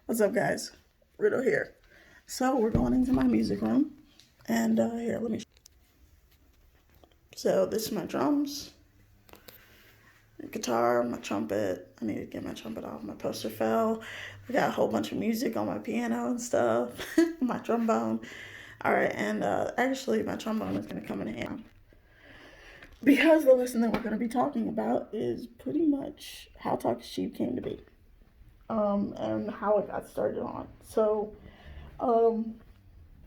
What's up, guys? Riddle here. So we're going into my music room, and here, let me. So this is my drums, my guitar, my trumpet. I need to get my trumpet off. My poster fell. I got a whole bunch of music on my piano and stuff. My trombone. All right, and actually, my trombone is gonna come in handy because the lesson that we're gonna be talking about is pretty much how Talk is Cheap came to be, and how it got started on. So, um,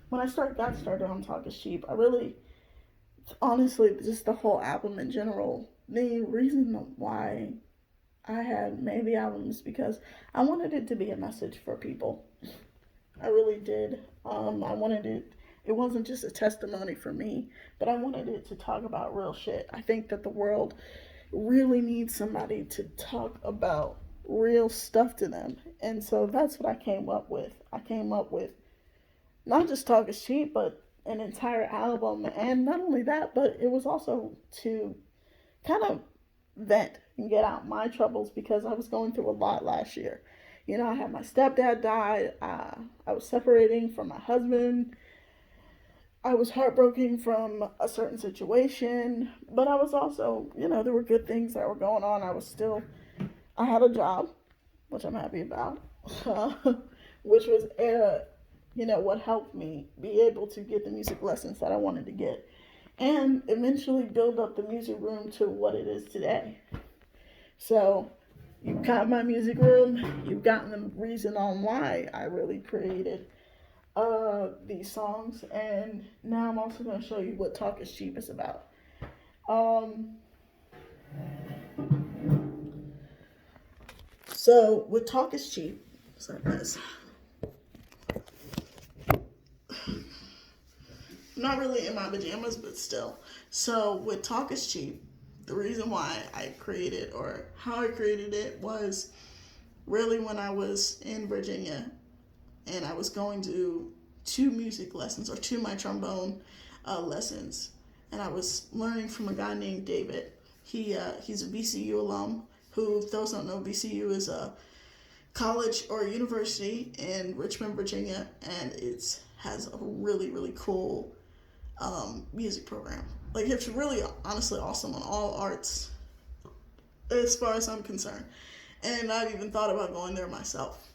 when got started on Talk is Cheap, I really, honestly, just the whole album in general, the reason why I had made the album is because I wanted it to be a message for people. I really did. I wanted it. It wasn't just a testimony for me, but I wanted it to talk about real shit. I think that the world really needs somebody to talk about real stuff to them. And so that's what I came up with. I came up with not just Talk is Cheap, but an entire album. And not only that, but it was also to kind of vent and get out my troubles because I was going through a lot last year. You know, I had my stepdad die. I was separating from my husband. I was heartbroken from a certain situation, but I was also, there were good things that were going on. I had a job, which I'm happy about, which was, what helped me be able to get the music lessons that I wanted to get and eventually build up the music room to what it is today. So you've got my music room, you've gotten the reason on why I really created these songs, and now I'm also going to show you what Talk is Cheap is about. So with Talk is Cheap, sorry guys, I'm not really in my pajamas, but still. So with Talk is Cheap, the reason why I created or how I created it was really when I was in Virginia and I was going to two music lessons or two my trombone lessons, and I was learning from a guy named David. He's a VCU alum. Who, if those don't know, VCU is a college or university in Richmond, Virginia, and it has a really cool music program. Like, it's really honestly awesome on all arts, as far as I'm concerned. And I've even thought about going there myself.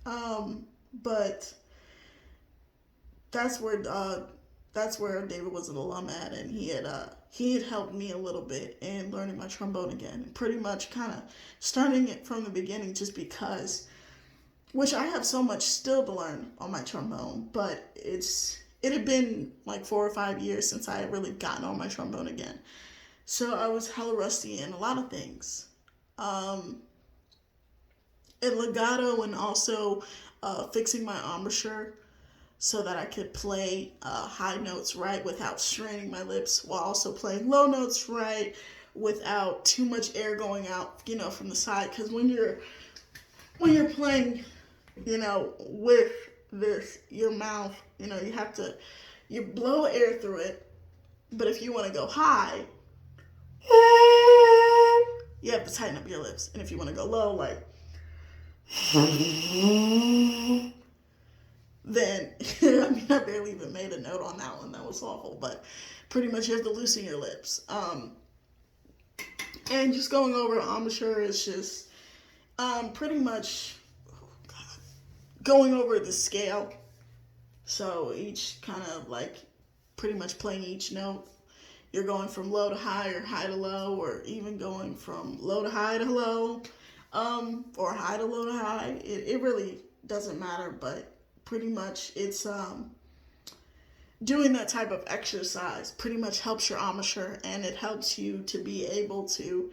But that's where David was an alum at, and he had helped me a little bit in learning my trombone again, pretty much kind of starting it from the beginning, just because, which I have so much still to learn on my trombone, but it had been like 4 or 5 years since I had really gotten on my trombone again, so I was hella rusty in a lot of things. And legato, and also fixing my embouchure so that I could play high notes right without straining my lips, while also playing low notes right without too much air going out, from the side. Because when you're playing, with your mouth, you blow air through it. But if you want to go high, you have to tighten up your lips. And if you want to go low, like, then, I barely even made a note on that one. That was awful. But pretty much you have to loosen your lips. And just going over embouchure is just pretty much going over the scale. So each kind of like pretty much playing each note. You're going from low to high or high to low, or even going from low to high to low, or high to low to high. It really doesn't matter, but pretty much it's doing that type of exercise pretty much helps your embouchure, and it helps you to be able to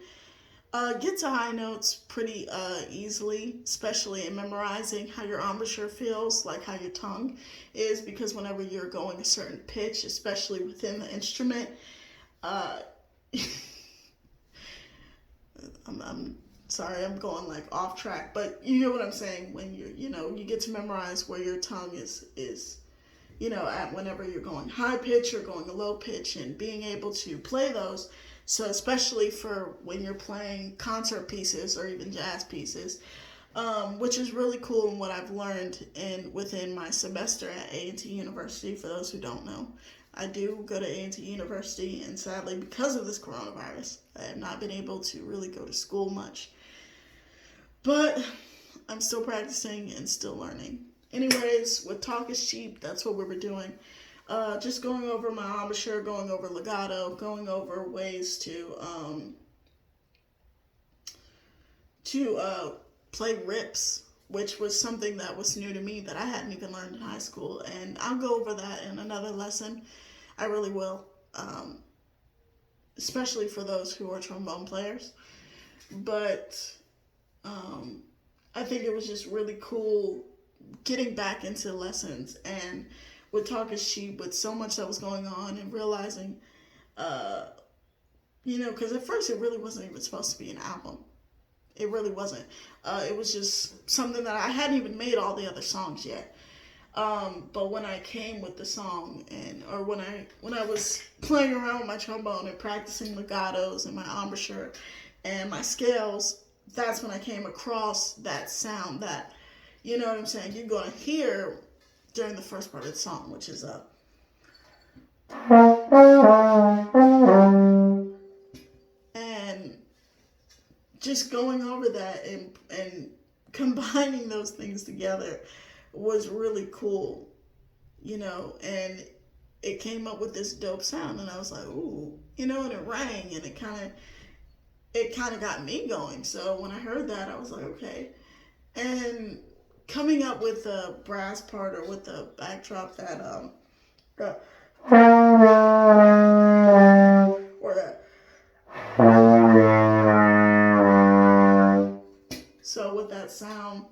get to high notes pretty easily, especially in memorizing how your embouchure feels, like how your tongue is, because whenever you're going a certain pitch, especially within the instrument, I'm sorry, I'm going like off track, but you know what I'm saying. When you get to memorize where your tongue is at whenever you're going high pitch or going a low pitch, and being able to play those. So especially for when you're playing concert pieces or even jazz pieces, which is really cool and what I've learned within my semester at A&T University. For those who don't know, I do go to A&T University, and sadly, because of this coronavirus, I have not been able to really go to school much. But I'm still practicing and still learning. Anyways, with Talk is Cheap, that's what we were doing. Just going over my embouchure, going over legato, going over ways to play rips, which was something that was new to me that I hadn't even learned in high school. And I'll go over that in another lesson. I really will, especially for those who are trombone players. But I think it was just really cool getting back into lessons, and with Talk is Cheap, with so much that was going on, and realizing, because at first it really wasn't even supposed to be an album. It really wasn't. It was just something that I hadn't even made all the other songs yet. But when I came with the song, or when I was playing around with my trombone and practicing legatos and my embouchure and my scales, that's when I came across that sound that, you know what I'm saying, you're going to hear during the first part of the song, which is and just going over that and combining those things together was really cool, and it came up with this dope sound, and I was like, ooh, and it rang, and it kind of got me going. So when I heard that, I was like, okay. And coming up with the brass part, or with the backdrop that or that. So with that sound,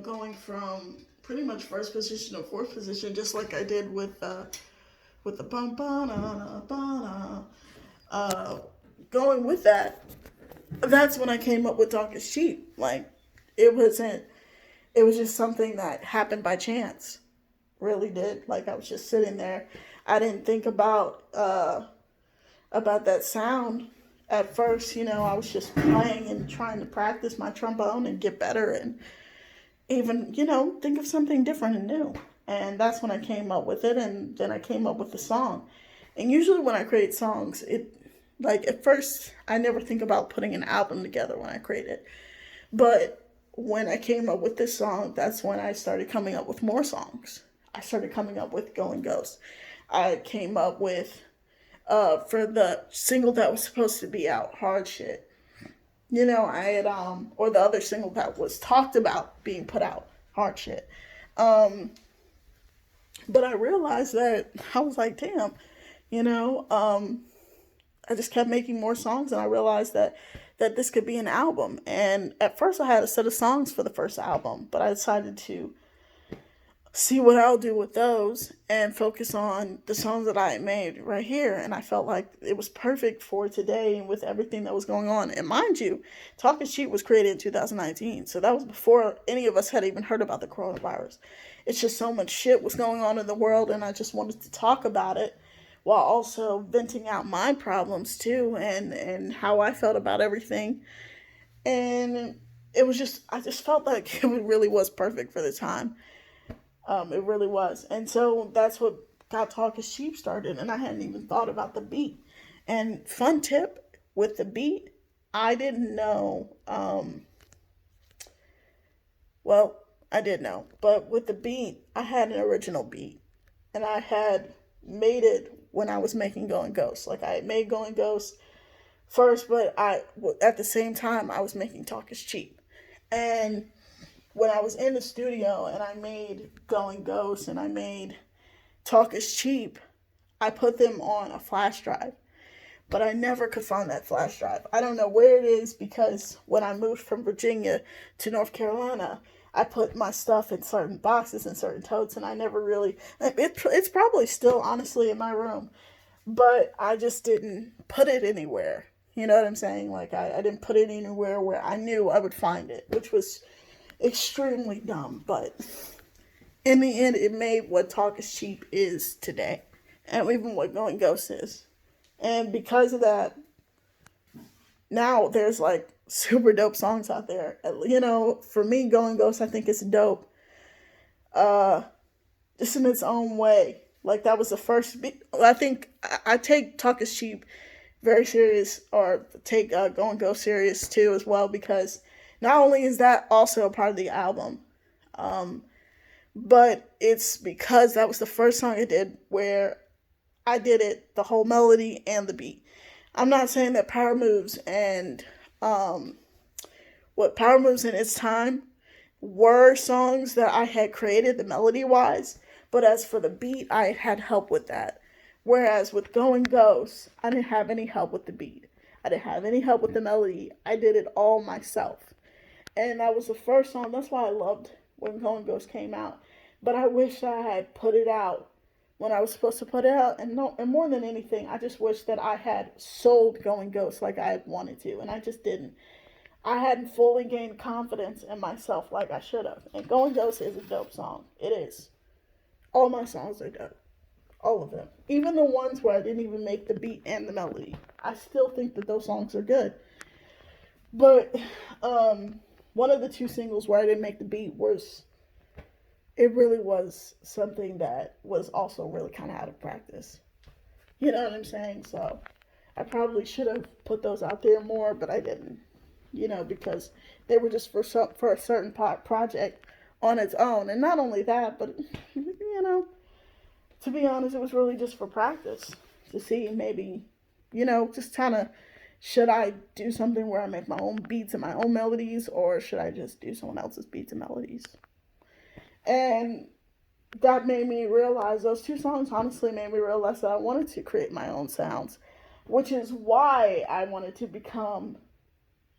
going from pretty much first position to fourth position, just like I did with the bum ba na going with that, that's when I came up with Talk is Cheap. Like, it was just something that happened by chance. Really did. Like, I was just sitting there. I didn't think about that sound at first. I was just playing and trying to practice my trombone and get better, and even, think of something different and new. And that's when I came up with it, and then I came up with the song. And usually when I create songs, at first, I never think about putting an album together when I create it. But when I came up with this song, that's when I started coming up with more songs. I started coming up with Going Ghost. I came up with, for the single that was supposed to be out, Hard Shit. I had, or the other single that was talked about being put out, Hard Shit. But I realized that, I was like, damn, I just kept making more songs, and I realized that this could be an album. And at first I had a set of songs for the first album, but I decided to see what I'll do with those and focus on the songs that I had made right here. And I felt like it was perfect for today and with everything that was going on. And mind you, Talk is Cheap was created in 2019. So that was before any of us had even heard about the coronavirus. It's just so much shit was going on in the world, and I just wanted to talk about it while also venting out my problems too, and how I felt about everything. And I just felt like it really was perfect for the time. It really was. And so that's what got Talk is Cheap started, and I hadn't even thought about the beat. And fun tip with the beat, I didn't know, well, I did know, but with the beat, I had an original beat, and I had made it when I was making Going Ghost. Like, I had made Going Ghost first, but at the same time, I was making Talk is Cheap. And when I was in the studio and I made Going Ghost and I made Talk is Cheap, I put them on a flash drive. But I never could find that flash drive. I don't know where it is, because when I moved from Virginia to North Carolina, I put my stuff in certain boxes and certain totes, and I never really, it's probably still honestly in my room, but I just didn't put it anywhere. You know what I'm saying? Like, I didn't put it anywhere where I knew I would find it, which was extremely dumb. But in the end, it made what Talk is Cheap is today, and even what Going Ghost is. And because of that, now there's like super dope songs out there. You know, for me, Going Ghost, I think it's dope. Uh, just in its own way. Like that was the first. I think I take Talk Is Cheap very serious, or take Going Ghost serious too as well, because not only is that also a part of the album, um, but it's because that was the first song I did where I did it the whole melody and the beat. I'm not saying that Power Moves and um, what Power Moves in its time were songs that I had created the melody wise, but as for the beat, I had help with that. Whereas with Going Ghost, I didn't have any help with the beat. I didn't have any help with the melody. I did it all myself. And that was the first song. That's why I loved when Going Ghost came out. But I wish I had put it out when I was supposed to put it out. And no, and more than anything, I just wish that I had sold Going Ghost like I had wanted to, and I just didn't. I hadn't fully gained confidence in myself like I should have. And Going Ghost is a dope song. It is. All my songs are dope. All of them. Even the ones where I didn't even make the beat and the melody. I still think that those songs are good. But one of the two singles where I didn't make the beat was, it really was something that was also really kind of out of practice. You know what I'm saying? So I probably should have put those out there more, but I didn't. You know, because they were just for a certain project on its own. And not only that, but, you know, to be honest, it was really just for practice to see maybe, you know, just kind of, should I do something where I make my own beats and my own melodies, or should I just do someone else's beats and melodies? And that made me realize, those two songs honestly made me realize that I wanted to create my own sounds, which is why I wanted to become,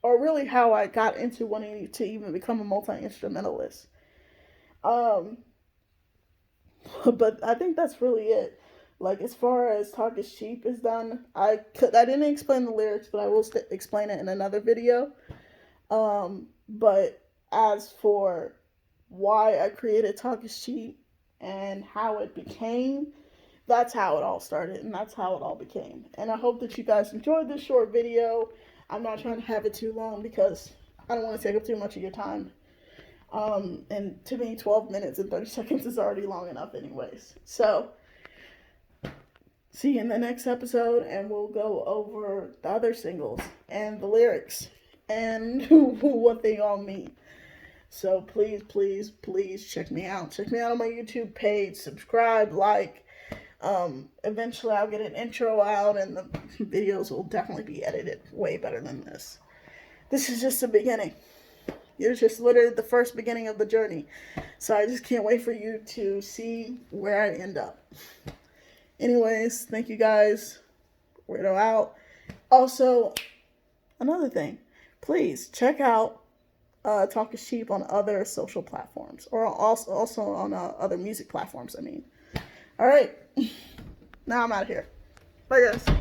or really how I got into wanting to even become a multi-instrumentalist. Um, but I think that's really it. Like, as far as Talk Is Cheap is done, I didn't explain the lyrics, but I will explain it in another video. But as for why I created Talk Is Cheap and how it became, that's how it all started, and that's how it all became. And I hope that you guys enjoyed this short video. I'm not trying to have it too long because I don't want to take up too much of your time. And to me, 12 minutes and 30 seconds is already long enough anyways. So, see you in the next episode, and we'll go over the other singles and the lyrics and what they all mean. So please, please, please check me out. Check me out on my YouTube page. Subscribe, like. Eventually I'll get an intro out, and the videos will definitely be edited way better than this. This is just the beginning. It's just literally the first beginning of the journey. So I just can't wait for you to see where I end up. Anyways, thank you guys. W.E.I.R.D.O out. Also, another thing, please check out Talk Is Cheap on other social platforms, or also on other music platforms, I mean. All right. Now I'm out of here. Bye, guys.